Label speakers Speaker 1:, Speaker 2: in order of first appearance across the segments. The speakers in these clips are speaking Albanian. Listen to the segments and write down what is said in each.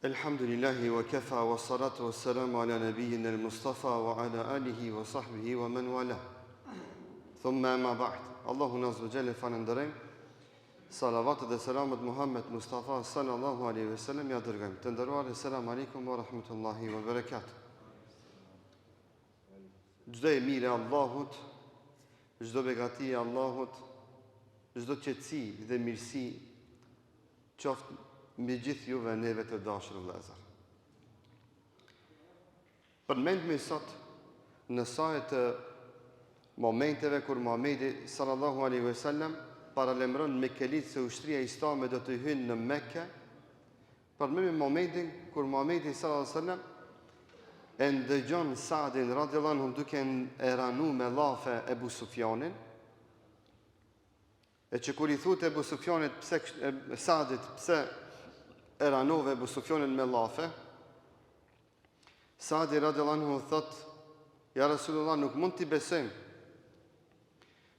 Speaker 1: Elhamdulillahi wa kafa wa salatu wa salamu ala nabiyyina al-Mustafa wa ala alihi wa sahbihi wa man wala. Thumma ma ba'd. Allahu azza wa jalla falënderojm. Salavat dhe selamet Muhammed Mustafa sallallahu alaihi wasallam ja dërgojmë. Të nderuar, selam aleikum wa rahmatullahi wa barakatuh. Çdo e mirë e Allahut, çdo begati e Allahut, çdo qetësi dhe mirësi qoftë mbi gjithë juve neve të dashur vëllezër. Përmendmi sot në saj të momenteve kur Muhamedi sallallahu alaihi wasallam paralemron Mekelit se ushtria islame do të hyjnë në Mekë. Përmendmi momentin kur Muhamedi sallallahu alaihi wasallam e ndëgjon Saadin radhiyallahu anhu duke e ranu me llafe Ebu Sufjanin. E që kur I thut Ebu Sufjanit Saadit pse e ranove Ebu Sufjanin me llafe, Saadi radhiyallahu anhu thot: Ja Rasulullah, nuk mund t'i besojm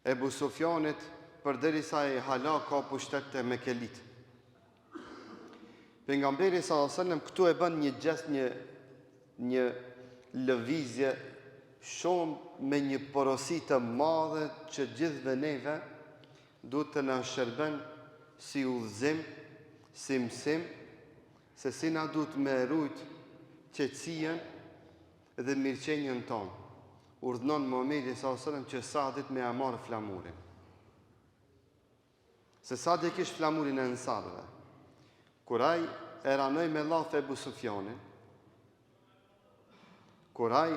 Speaker 1: Ebu Sufjanit përderisa e hala ka pushtet të Mekelit. Pejgamberi sallallahu alajhi wasallam këtu e bën një gest, një lëvizje shumë me një porosi të madhe që gjithëve neve duhet të na shërben si udhëzim, si mësim, se si na duhet me rujt qetësien dhe mirëqenjen tonë. Urdhënon Muhamedi sallallahu alajhi wasallam që Saadit me ia marrë flamurin. Se Saadi kishte flamurin e ensarëve. Kur ai e ranoi me llafe Ebu Sufjanin, kur ai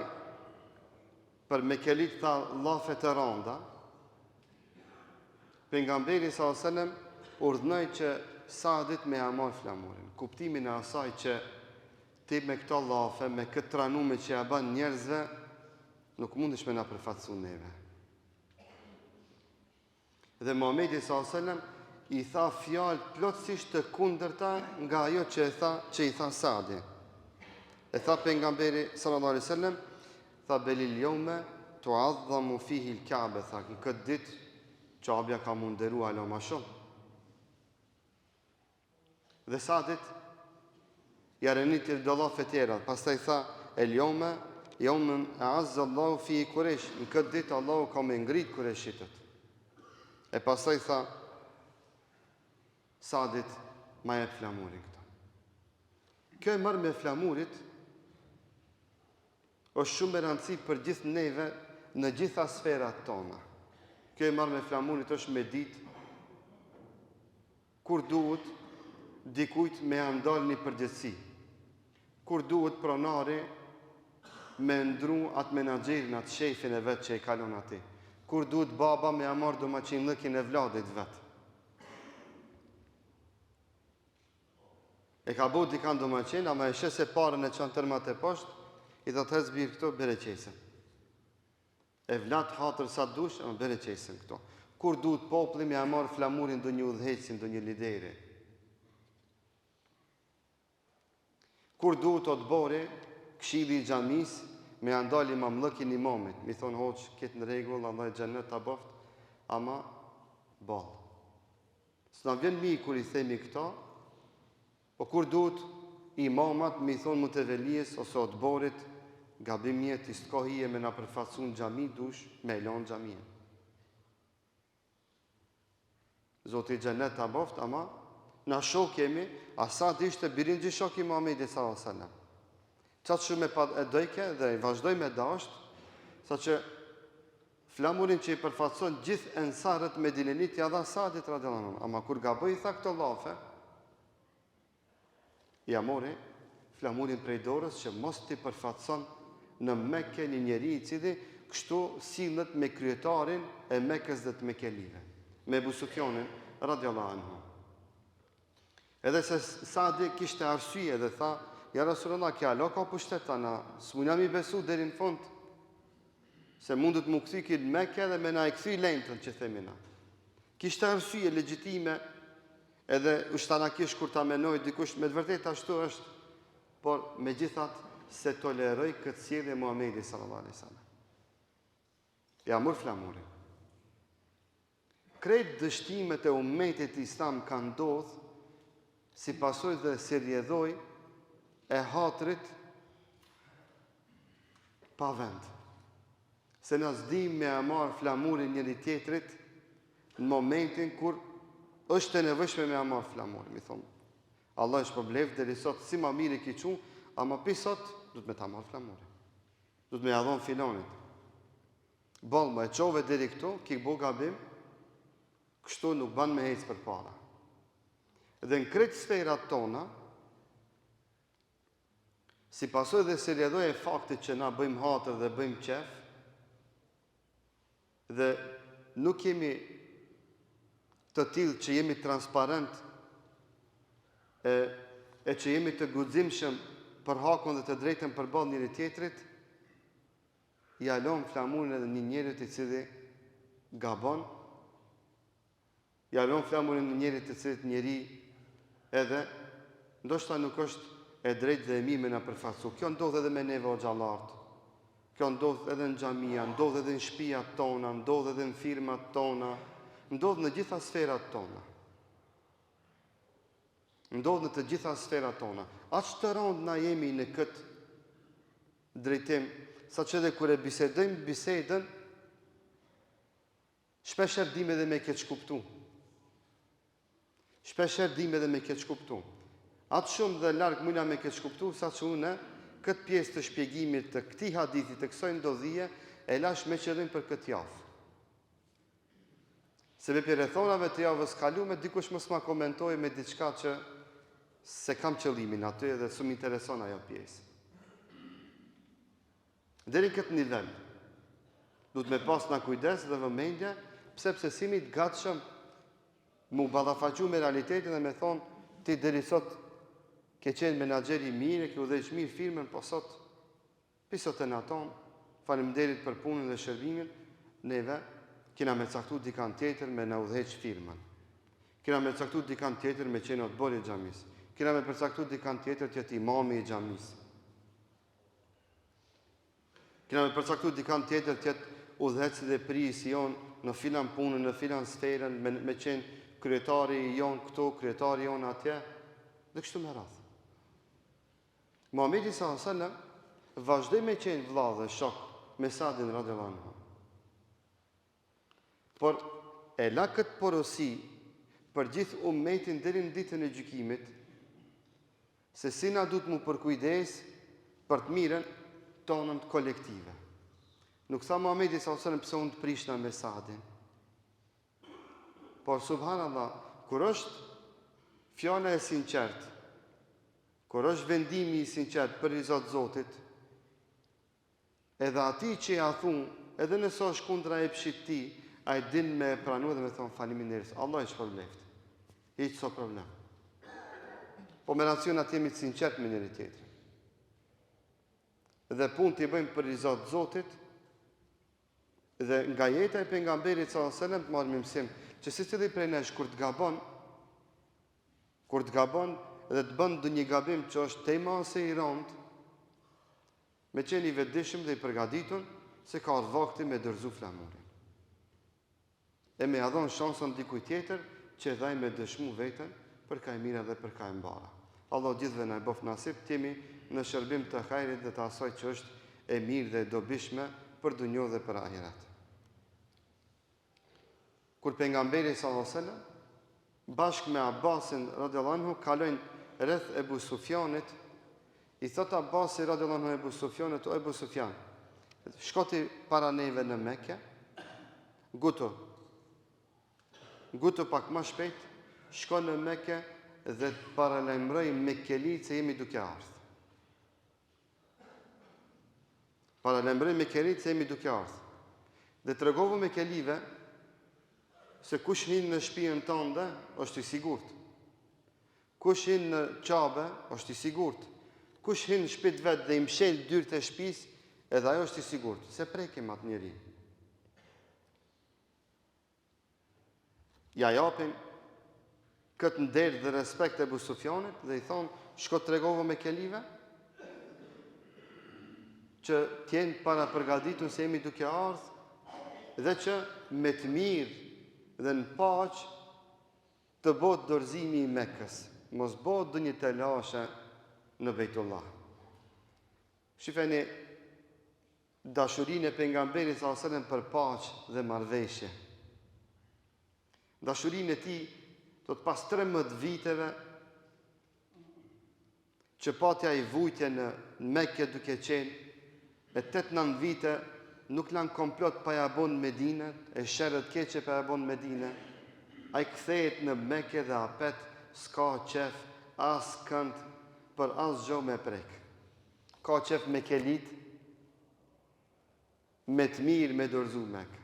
Speaker 1: për Mekelit tha llafe të randa, pejgamberi sallallahu alajhi wasallam urdhënoi që Saadit me ia marrë flamurin. Kuptimin e asaj që ti me këto llafe, me këtë tranume që ja bën njerëzve, nuk mundesh me na përfaqësu neve. Dhe Muhamedi sallallahu alajhi wasallam I tha fjalë plotësisht të kundërta nga ajo që I tha Saadi. E tha pejgamberi sallallahu alajhi wasallam, tha belil yawma tu'azzamu fihi al-Ka'ba, tha në këtë ditë Qabja ka munderu alo ma shumë. Dhe Saadit ja rëniti do llafe tjera. Pastaj tha el yawma yawmun a'azza Allahu fihi Quraysh, në këtë ditë Allahu ka me ngrit Qurayshitët. E pastaj tha Saadit ma jep flamurin këta. Kjo e marrë me flamurit është shumë e rëndësi për gjithë neve në gjitha sferat tona. Kjo e marrë me flamurit është me ditë kur duhet dikujt me andal një përgjithësi, kur duhet pronari me ndru atë menaxherin, atë shefin e vetë që I kalon ati, kur duhet baba me amar domaçinllëkin e vladit vetë. E ka bo dikan domaçin, ama e shese parën e qanë tërmat e poshtë, I thot hez birë këto, bere qesën. E vlat hatër sa dush, ama bere qesën këto. Kur duhet populli me amar flamurin do një udhëhecin, do një lideri. Kur duhet o të bori, këshilli I xhamis, me andali mamllëkin imamit, mi thonë hoq, këtë në regull, Allah I xhennet ta boft, ama ballë. S'na vjen mi kur I themi këta, po kur duhet imamat mi thonë mutevelijes ose o të borit, gabim njët I s'kohije me na përfaqësu në xhami dush, me elon xhamien. Zoti I xhennet ta boft, ama na shok jemi, Asad ishte birinxhi shok I Muhamedit sallallahu alajhi wasallam. Qatë shumë e dojke dhe I vazhdoj me dasht, sa që flamurin që I përfaqëson gjithë ensarët Medinenit ja dha Saadit radhiyallahu anhu, ama kur gaboj I tha këto llafe, ja mori flamurin prej dorës që mos t'i përfaqëson në Mekë një njeri I cili kështu sillet me kryetarin e Mekës dhe të Mekelive, me Ebu Sufjanin radhiyallahu anhu. Edhe se Saadi kishte arsye dhe tha, ja Rasulullah, kja alo ka pushtet tana, s'munam I besu deri në fund, se mundet mu këthy këtë Mekë dhe me na I këthy lejntën që themina. Kishte arsye legjitime, edhe ushtanakish kur ta menoj dikush me të vërtet ashtu është, por me gjithat se toleroj këtë sjellje Muhamedi sallallahu alaihi wasallam. Ja mor flamurin. Krejt dështimet e ummetit islam kanë ndodhur si pasojë dhe si rrjedhoj e hatrit pa vend. Se na s'dim me marr flamurin njëri tjetrit në momentin kur është e nevojshme me marr flamurin, mi thonë. Allah është përblev deri sot si ma mirë ki qu, ama pi sot du të me ta marr flamurin. Du të me jadhon filonit. Balma e qove deri këtu, ki bo gabim, kështu nuk ban me hecë për para. Dhe në kretë sferat tona, si pasoj dhe se rjedhoj e faktit që na bëjmë hatër dhe bëjmë qef, dhe nuk jemi të tillë që jemi transparent e që jemi të guximshëm për hakun dhe të drejtën përballë njëri tjetrit, i alon flamurin edhe një njerit i cili gabon, i alon flamurin një njerit i cili njeri edhe ndoshta nuk është e drejtë dhe e mirë me na përfaqësu. Kjo ndodh edhe me neve o xhallartë. Kjo ndodh edhe në xhamia, ndodh edhe në shtëpiat tona, ndodh edhe në firmat tona, ndodh në gjitha sferat tona. Ndodh në të gjitha sferat tona. Aq të rënd na jemi në këtë drejtim, saqë edhe kur e bisedojmë bisedën, shpeshherë dim edhe me keq kuptu. Shpeshherë dim edhe me keq kuptu. Atë shumë dhe larg mujna me keq kuptu, saqë unë këtë pjesë të shpjegimit të këtij hadithi, të kësaj ndodhie, e lash me qëllim për këtë javë. Se me për rrethonave të javës kalume, dikush mos ma komentoj me diçka që se kam qëllimin aty dhe s'm intereson ajo pjesë. Deri në këtë nivel, du të me pas nga kujdes dhe vëmendje, pse simi të gatshëm mu ballafaqu me realitetin dhe me thonë, ti deri sot ke qenë menaxheri mirë, ke udhëheq mirë firmën, po sot pisot e naton, faleminderit për punën dhe shërbimin, neve kena me caktu dikan tjetër me na udhëheq firmën. Kena me caktu dikan tjetër me qenë otbori i xhamis. Kena me përcaktu dikan tjetër të jetë imami i xhamis. Kena me përcaktu dikan tjetër të jetë udhëheci dhe prisi jon në filan punën, në filan sferën, me qenë kryetari jon këtu, kryetari jon atje, dhe kështu me radhë. Muhamedi sallallahu alaihi wasallam vazhdoi me qenë vëlla dhe shok me Sadin radhiyallahu anhu. Por e la këtë porosi për gjithë ummetin deri në ditën e gjykimit, se si na duhet mu përkujdes për të mirën tonën kolektive. Nuk tha Muhamedi sallallahu alaihi wasallam pse unë të prishna me Sadin. Por subhanallahu, kur është fjala e sinqertë, kur është vendimi i sinqert për i Zotit, edhe ati që ja thun, edhe nëse është kundra e pshit ti, a i din me pranu dhe me thonë faleminderit. Allah është probleft. Hiq so problem. Po me racion atë jemi të sinqert me njëri tjetrin. Dhe punë t'i bëjmë për i Zotit, dhe nga jeta e pejgamberit sallallahu alajhi wasallam të marrim mësim që secili prej nesh kur të gabon dhe të bën ndonjë gabim që është tema ose i rënd, me qenë i vetëdijshëm dhe i përgatitur se ka ardhur vakti me dorëzu flamurin. E me adhon shansën dikujt tjetër që dhaj me dëshmu veten për ka e mira dhe për ka e mbara. Allah gjithëve na e bof nasip të jemi në shërbim të hajrit dhe të asaj që është e mirë dhe e dobishme për dunjë dhe për ahiret. Kur pejgamberi sallallahu alajhi wasallam bashkë me Abbasin radhiyallahu anhu kalojnë rreth Ebu Sufjanit, i thot Abbasi radhiyallahu anhu Ebu Sufjanit, o Ebu Sufjan, shkoti para neve në Mekë, gutu pak më shpejt, shko në Mekë dhe të paralajmëroj Mekkelit se jemi duke ardhur. Paralajmëroj Mekkelit se jemi duke ardhur. Dhe tregovu Mekkelive se kush hin në shtëpinë tënde është i sigurt. Kush hin në Qabe është i sigurt. Kush hin në shtëpitë vet dhe i mshel dyert e shtëpisë, edhe ajo është i sigurt. Se prekim atë njeri. Ja japim këtë nder dhe respekt e Ebu Sufjanit dhe i thonë, shko tregovo Mekkelive që t'jenë para përgatitur se jemi duke ardhur dhe që me të mirë dhe në paqë të bëhet dorëzimi i Mekës. Mos bëhet ndonjë telashe në Bejtullah. Shifeni dashurinë e pejgamberit sallallahu alajhi wasallam për paqë dhe marrëveshje. Dashurinë e tij do të pas 13 viteve që patja i vujtje në Mekke duke qenë e 8-9 vite nuk lanë komplot pa ja bon Medine, e sherët keqe pa ja bon Medine, a i kthehet në Mekke dhe apet s'ka qef as kënd për as gjo me prek. Ka qef me kelit, me të mirë me dorëzu Mekke.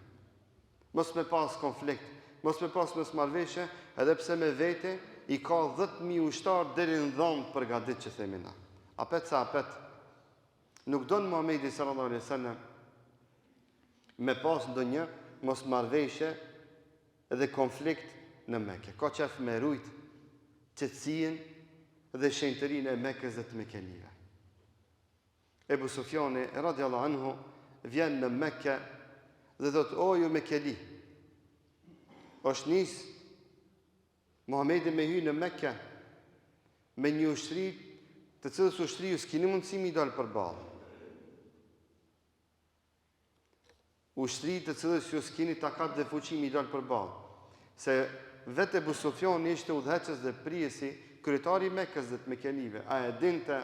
Speaker 1: Mos me pas konflikt, mos me pas marrëveshje, edhe pse me vete i ka 10.000 ushtar deri në dhomë për gadit që themi na. Apet sa apet. Nuk donë Muhamedi sallallahu alaihi wasallam me pas ndonjë mos marrëveshje dhe konflikt në Mekë. Ka qef me rujt qetësinë dhe shenjtërinë e Mekës dhe të Mekelive. Ebu Sufjani radiallahu anhu vjen në Mekë dhe thot: "O ju Mekeli, është nis Muhamedi me hy në Mekë me një ushtri të cilës ushtri ju s'kini mundësi mi dalë përballë. Ushtri të cilës ju s'kini takat dhe fuqi mi dalë përballë. Se vetë Ebu Sufjani ishte udhëheqës dhe prijesi, kryetari i Mekës dhe të Mekelive. A e dinte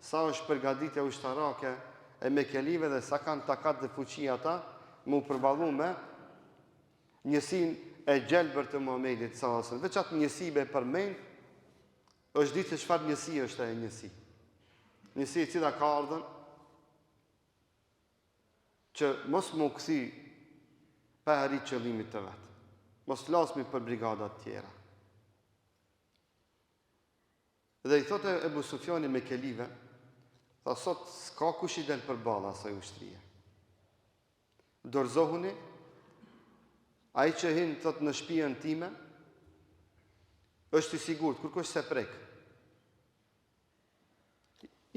Speaker 1: sa është përgatitja ushtarake e Mekelive dhe sa kanë takat dhe fuqi ata mu përballu me njësinë e gjelbër të Muhamedit sallallahu alaihi wasallam. Veç atë njësive e përmend, është ditë se çfarë njësi është ajo njësi. Njësi e cila ka ardhur që mos më këthi pa arrit qëllimit të vetë. Mos flasmi për brigadat tjera. Dhe i thote Ebu Sufjani Mekelive, tha sot s'ka kush i del përballë asaj ushtrie. Dorëzohuni, ai që hin thot në shtëpinë time, është i sigurt, kur kush se prek.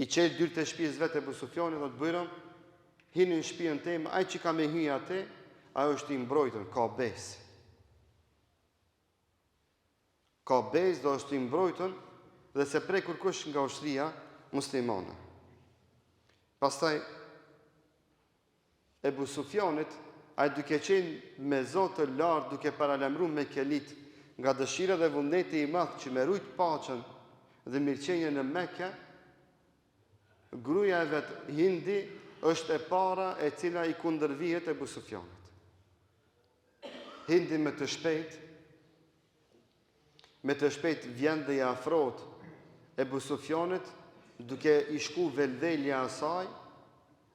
Speaker 1: I qelë dyrë të shtëpisë vetë Ebu Sufjani dhe të bërëm, hinë në shtëpinë time, ai që ka me hyjë atë, ajo është i mbrojtur, ka besë. Ka besë dhe është i mbrojtur dhe se prek kur kush nga ushtria muslimane. Pastaj Ebu Sufjanit, ai duke qenë me Zotë të lartë, duke paralemru me kelit, nga dëshira dhe vullneti i madh që me rujt paqen dhe mirëqenje në Mekë, gruaja e vet Hindi është e para e cila i kundërvihet Ebu Sufjanit. Hindi me të shpejt vjen dhe i afrohet Ebu Sufjanit, duke i shku velvelja asaj,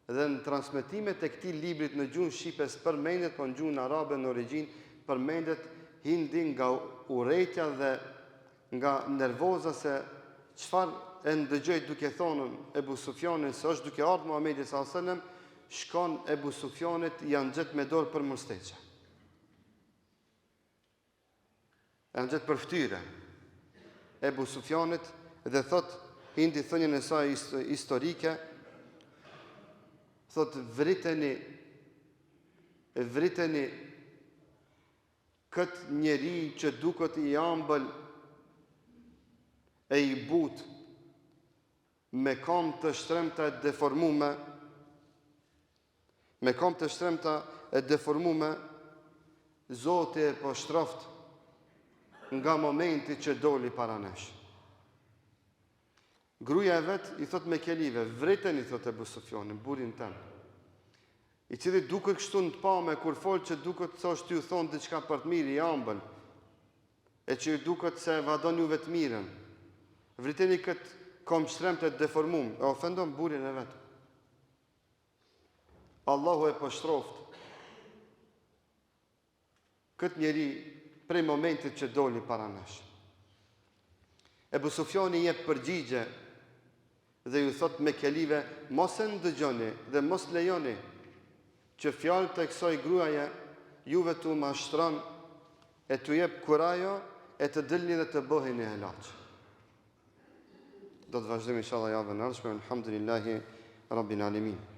Speaker 1: dhe në transmetimet e këtij librit në gjuhën shqipe përmendet, po në gjuhën arabe në origjinë përmendet Hindi nga urrejtja dhe nga nervoza se çfarë e ndëgjoj duke thonën Ebu Sufjanit se është duke ardhur Muhamedi sallallahu alajhi wasallam, shkon Ebu Sufjanit janë gjet me dorë për mërsteqe. Janë gjet për ftyre. Ebu Sufjanit dhe thot Hindi thënien e saj historike, thot vriteni këtë njeri që duket i ambël e i but me kam të shtremta e deformume, Zoti e po shtroft nga momenti që doli para nesh. Gruaja e vet i thot Mekelive, vriteni, thot Ebu Sufjani, burin tëm, i cili duket kështu në të pame, kur fol që duket se është ju thonë diçka për të mirë i ambël, e që ju duket se vadon juve të mirën. Vriteni këtë kom shtremt e deformum, e ofendon burin e vetë. Allahu e pështroft këtë njeri prej momentit që doli para nesh. Ebu Sufjani jep përgjigje dhe ju thot Mekelive, mos e ndëgjoni dhe mos lejoni që fjalët e kësaj gruaje juve t'u mashtron e t'u jep kurajo e të dilni dhe të bëheni helaq. Do të vazhdojmë inshallah javën e ardhshme. Alhamdulillahi Rabbil Alamin.